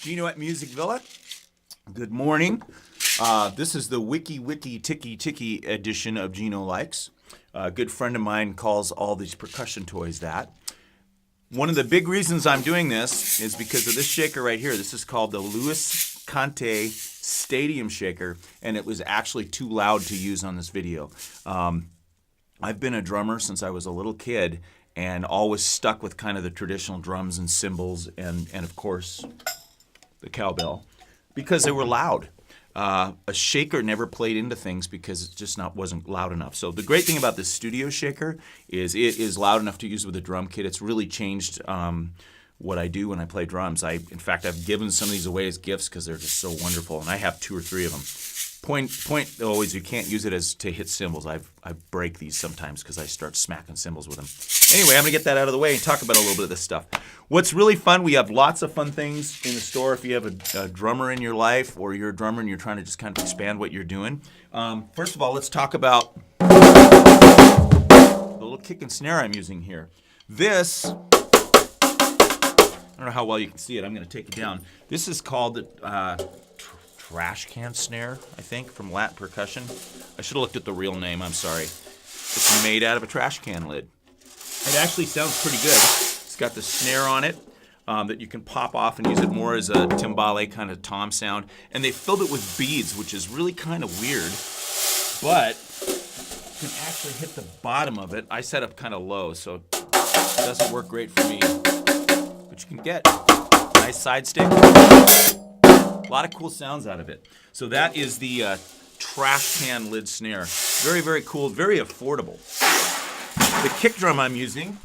Geno at Music Villa. Good morning. This is the Wiki Ticky edition of Geno Likes. A good friend of mine calls all these percussion toys that. One of the big reasons I'm doing this is because of this shaker right here. This is called the Louis Conte Stadium Shaker, and it was actually too loud to use on this video. I've been a drummer since I was a little kid and always stuck with kind of the traditional drums and cymbals and of course, the cowbell, because they were loud. A shaker never played into things because it just wasn't loud enough. So the great thing about this studio shaker is it is loud enough to use with a drum kit. It's really changed what I do when I play drums. In fact, I've given some of these away as gifts because they're just so wonderful, and I have 2 or 3 of them. Point though is you can't use it as to hit cymbals. I break these sometimes because I start smacking cymbals with them. Anyway, I'm gonna get that out of the way and talk about a little bit of this stuff. What's really fun, we have lots of fun things in the store if you have a drummer in your life or you're a drummer and you're trying to just kind of expand what you're doing. First of all, let's talk about the little kick and snare I'm using here. This, I don't know how well you can see it. I'm gonna take it down. This is called the trash can snare, I think, from Latin Percussion. I should have looked at the real name, I'm sorry. It's made out of a trash can lid. It actually sounds pretty good. It's got the snare on it that you can pop off and use it more as a timbale kind of tom sound. And they filled it with beads, which is really kind of weird, but you can actually hit the bottom of it. I set up kind of low, so it doesn't work great for me. But you can get a nice side stick. A lot of cool sounds out of it. So that is the trash can lid snare. Very, very cool, very affordable. The kick drum I'm using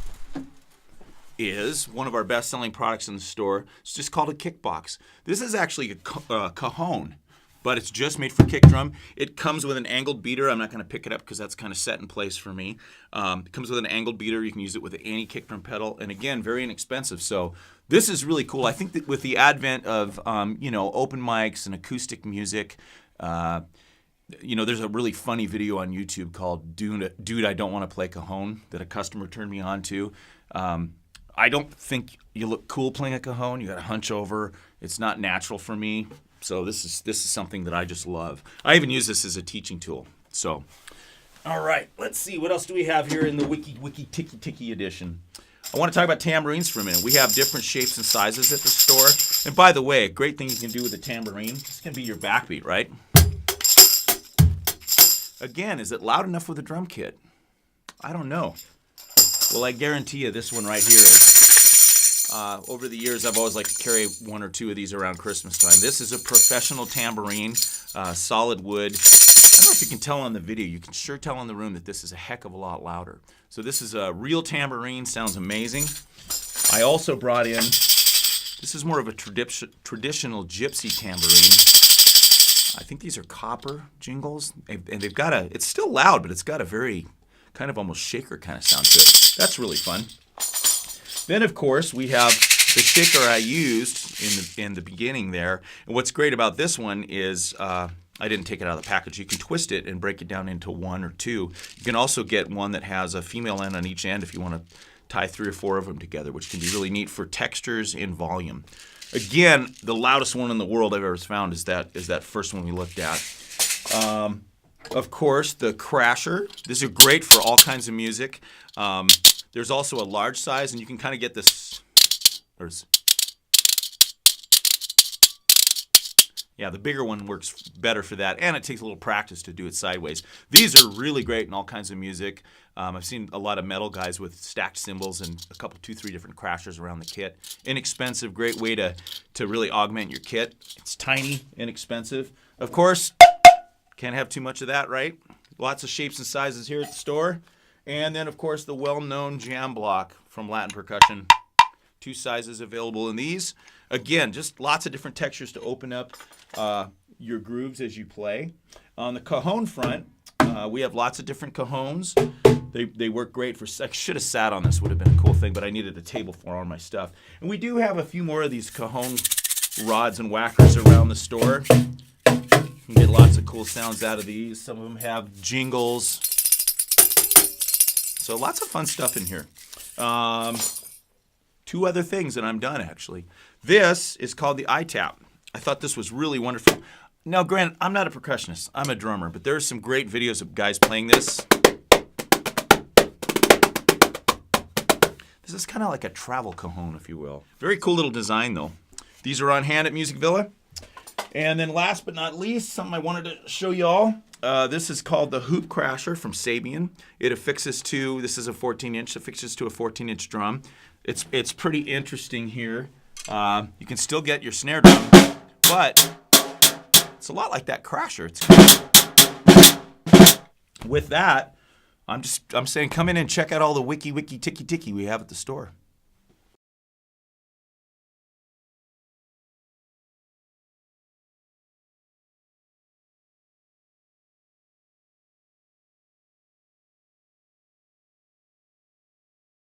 is one of our best-selling products in the store. It's just called a kick box. This is actually a cajon, but it's just made for kick drum. It comes with an angled beater. I'm not going to pick it up because that's kind of set in place for me. It comes with an angled beater. You can use it with any kick drum pedal, and again, very inexpensive. So this is really cool. I think that with the advent of open mics and acoustic music, there's a really funny video on YouTube called Dude, I Don't Want to Play Cajon that a customer turned me on to. I don't think you look cool playing a cajon. You got to hunch over. It's not natural for me. So this is something that I just love. I even use this as a teaching tool. So, all right, let's see. What else do we have here in the Wiki Ticky edition? I want to talk about tambourines for a minute. We have different shapes and sizes at the store. And by the way, a great thing you can do with a tambourine, this can be your backbeat, right? Again, is it loud enough with a drum kit? I don't know. Well, I guarantee you this one right here is. Over the years, I've always liked to carry 1 or 2 of these around Christmas time. This is a professional tambourine, solid wood. I don't know if you can tell on the video. You can sure tell in the room that this is a heck of a lot louder. So this is a real tambourine. Sounds amazing. I also brought in, this is more of a traditional gypsy tambourine. I think these are copper jingles. And they've got it's still loud, but it's got a very kind of almost shaker kind of sound to it. That's really fun. Then, of course, we have the shaker I used in the beginning there. And what's great about this one is I didn't take it out of the package. You can twist it and break it down into 1 or 2. You can also get one that has a female end on each end if you want to tie 3 or 4 of them together, which can be really neat for textures and volume. Again, the loudest one in the world I've ever found is that first one we looked at. Of course, the Crasher. These are great for all kinds of music. There's also a large size, and you can kind of get this. Yeah, the bigger one works better for that, and it takes a little practice to do it sideways. These are really great in all kinds of music. I've seen a lot of metal guys with stacked cymbals and a couple, 2, 3 different crashers around the kit. Inexpensive, great way to really augment your kit. It's tiny, inexpensive. Of course, can't have too much of that, right? Lots of shapes and sizes here at the store. And then, of course, the well-known jam block from Latin Percussion. 2 sizes available in these. Again, just lots of different textures to open up your grooves as you play. On the cajon front, we have lots of different cajons. They work great for, I should have sat on this, would have been a cool thing, but I needed a table for all my stuff. And we do have a few more of these cajon rods and whackers around the store. You can get lots of cool sounds out of these. Some of them have jingles. So lots of fun stuff in here. 2 other things and I'm done, actually. This is called the iTap. I thought this was really wonderful. Now, granted, I'm not a percussionist. I'm a drummer, but there's some great videos of guys playing this. This is kind of like a travel cajon, if you will. Very cool little design, though. These are on hand at Music Villa. And then last but not least, something I wanted to show you all. This is called the Hoop Crasher from Sabian. It affixes to, this is a 14-inch, affixes to a 14-inch drum. It's pretty interesting here. You can still get your snare drum, but it's a lot like that Crasher. With that, I'm saying come in and check out all the wiki ticky we have at the store.